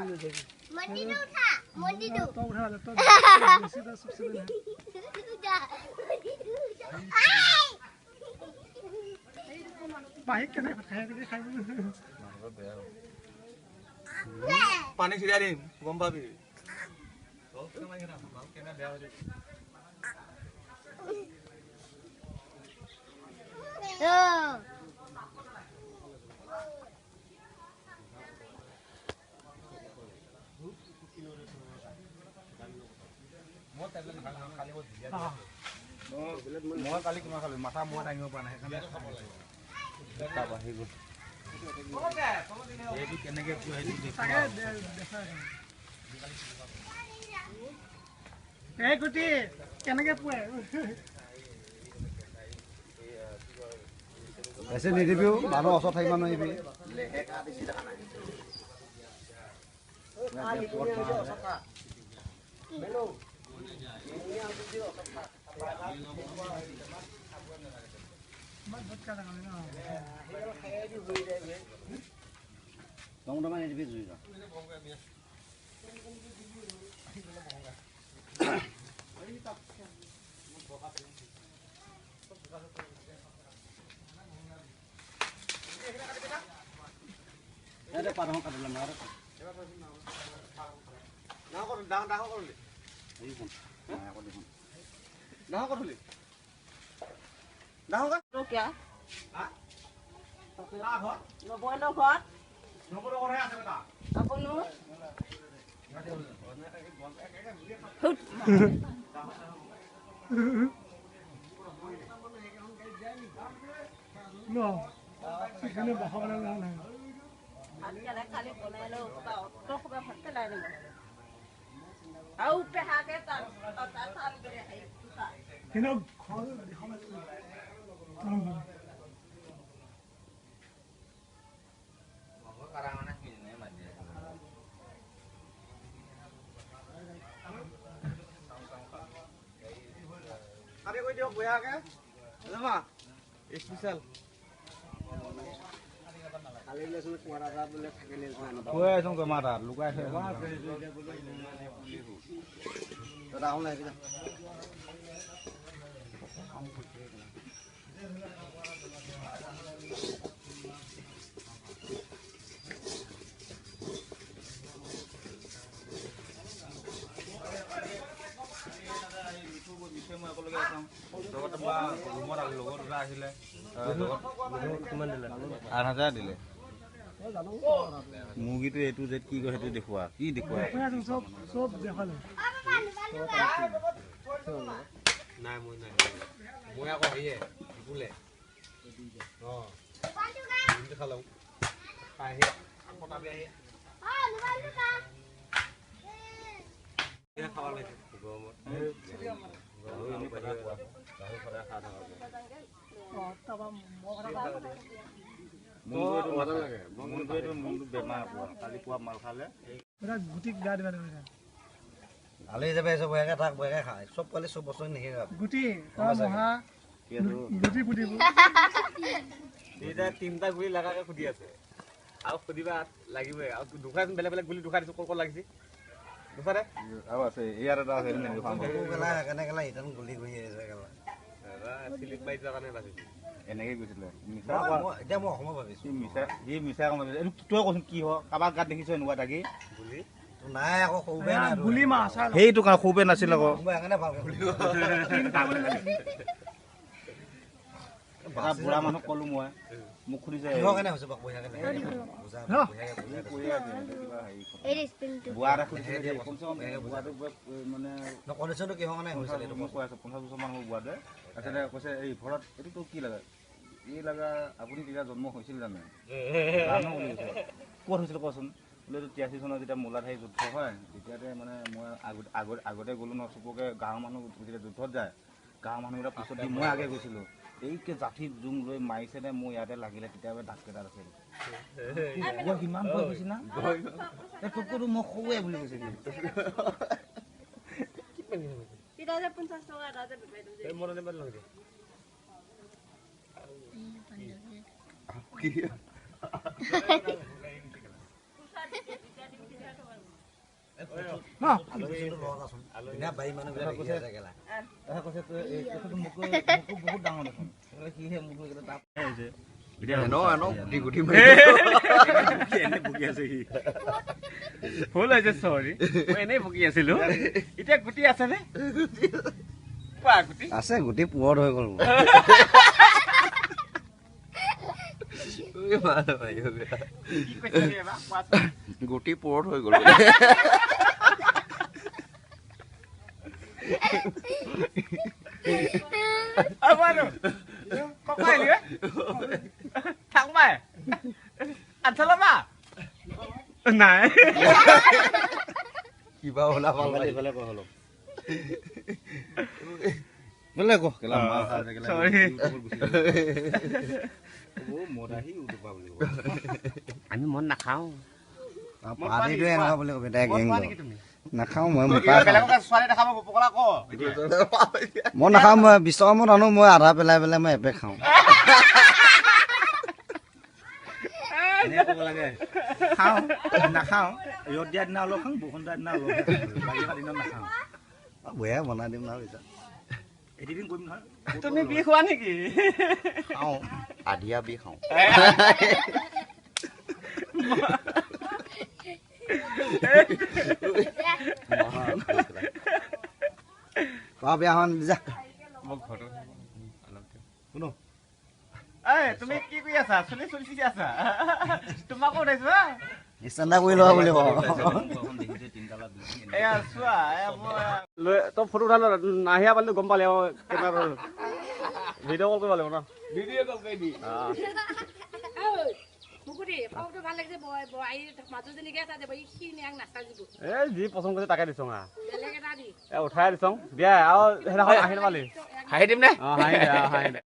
मंडी उठा मंडी तो उठा ले तो सीधा सबसे बाइक के नहीं खाए के खाए पानी छिड़िया दिम गम पाबी तो केना केना केना बेया हो মই কালি কিমান খালো মাথা মই দাঙিব পৰা নাই সেইকাৰণে খাব লাগে এটা বাহি গ'ল এইটো কেনেকে সেইটো এই গুটি কেনেকে পুৱে এসে নিদিবিও মানুহ অসত থাকিব নোৱাৰিবি Tong ini bisa juga. Ada parang kat dalam air. Nah kok dah kok dulu. Ini pun. Nah aku di. Dah kok dulu. Dah kok? Đâu kìa? Hả? Dah kok? Nó bôi đâu con? Nó có đâu ra sao ta? Ở conนู้น No. Sekarang bahawa lah. Ăn cái đấy kali con này đâu có bảo tôi không bao cái này nữa. Au pe ha cái ta ta cái này ta. Kena kau di mana? Tolong. Karangan ini mah. Ada kau jawab ya ke? Apa? Spesial. Kali ini semua kuara rabu lek kali ini. Kue song ke marah, luka saya. Tahun lagi kita. দিলে মুৰ্গীটো এইটো যে কি কয় সেইটো দেখুৱা কি দেখুৱা সব দেখালে নাই মই আকৌ হেয়ে বোলে খালো আহি পটাবি আহি খাব লাগে গৰমত বেমাৰ কালি পুৱা মাল খালে গুটি গা দিবা ভালে যাবে সব বয়াকে থাক বয়াকে খায় সব পালে সব বছর নিয়ে যাবে গুটি মহা গুটি পুতিব এটা তিনটা গুলি লাগাকে খুদি আছে আৰু খুদিবা লাগিবই আৰু দুখান বেলেগ বেলেগ গুলি দুখা দিছো ক'ত লাগিছে দুখাৰে আৰু আছে ইয়াৰ এটা আছে নেকি ফাম গলা কেনে গলা ইটান গুলি গই আছে গলা সিলিপ বাই যোৱা কাৰণে বাচিছে এনেকৈ গৈছিলে মিছা এতিয়া মই অসম ভাবিছো মিছা কম এইটো তই কচোন কি হয় কাৰোবাৰ গাত দেখিছ এনেকুৱা দাগি গুলি নাই আকৌ সৌবে নাই গুলি মাছা সেইটো কাৰণ সৌবে নাছিল আকৌ সেইকাৰণে ভালকে গুলি এটা বুঢ়া মানুহ কলো মই মোক খুলিছে কিহৰ কাৰণে হৈছে বাক বহিয়া কেনে বুঢ়া এটা খুলিছে কমচে কম বুঢ়াটো মানে কণ্ডিশ্যনটো কিহৰ কাৰণে হৈছিলে মই কৈ আছোঁ 50 বছৰ মান মোৰ বুঢ়াটোৱে তাৰপিছতে কৈছে এই ঘৰত এইটোতো কি লাগে এই লগা আপুনি তেতিয়া জন্ম হৈছিল জানো জানো বুলি কৈছে ক'ত হৈছিল কচোন বোলে 83 চনত যেতিয়া মোলাধাৰী যুদ্ধ হয় তেতিয়াতে মানে মই আগতে গ'লো ন চবকে গাঁৱৰ মানুহ যেতিয়া যুদ্ধত যায় গাঁৱৰ মানুহবিলাক পিছত দি মই আগে গৈছিলোঁ এইকে জাঠিত জুম লৈ মাৰিছে নে মোৰ ইয়াতে লাগিলে তেতিয়াবা ডাক্তৰ আছিল কিমান ভয় হৈছি না তোকতো মই খোৱে বুলি কৈছে কি ন বিনা বাৰী মানুহবিলাক দেখি আছে কেলা তাহে কৈছে তই এইটো মোকো বহুত ডাঙৰ দেখোন কিহে মোক তাপ হৈছে গুটি বকি আছে সি ভুল হৈছে চৰি মই এনেই বকি আছিলো এতিয়া গুটি আছে নে কোৱা গুটি আছে গুটি পুৰত হৈ গ'ল কি কৈছে এবাৰ কোৱাচোন গুটি পুৰত হৈ গ'ল Bueno, ¿cómo es, güey? Thằng mày, ăn sao lắm à? Này. কিবা ওলা ভাল লাগে এইফালে কহ অলপ বলে কহ কেলা মা খালে কেলা Sorry. ও মৰাহি উঠবা বুলি আমি মন নাখাও পানীটো এনেকুৱা বুলি কবি তাই গেং নাখাওঁ মই বেলেগক ছোৱালী দেখাব পকলা ক মই নাখাওঁ মই 20 টকা মান আনো মই আধা পেলাই পেলাই মই এপে খাওঁ এনে ক'ব লাগে খাওঁ নাখাওঁ ৰ'দ দিয়া দিনা অলপ খাওঁ বৰষুণ দিয়া দিনা অলপ বাৰিষা দিনত নাখাওঁ বঢ়িয়া বনাই দিম না পিছত এদিন কৰিম নহয় তুমি বিষ খোৱা নেকি খাওঁ আধিয়া বি খাওঁ বিয়াখন যা মোক ঘৰ শুনো এই তুমি কি কৰি আছা চুলি চুলি চিচি আছা তোমাকো উঠাইছো ষ্টেণ্ডা কৰি লোৱা বুলি কওঁ এয়া চোৱা তই ফটো উঠালো নাহিয়া পালি গম পালি কেমেৰা ভিডিঅ' কল কৰিব লাগিব ন ভিডিঅ' কল কৰি দি এই যি পচন্দ কৰিছে তাকে দিছো উঠাই দিছো দিয়া আৰু সেইদিনাখন আহি নাপালি হাঁহি দিম নে হাঁহি দে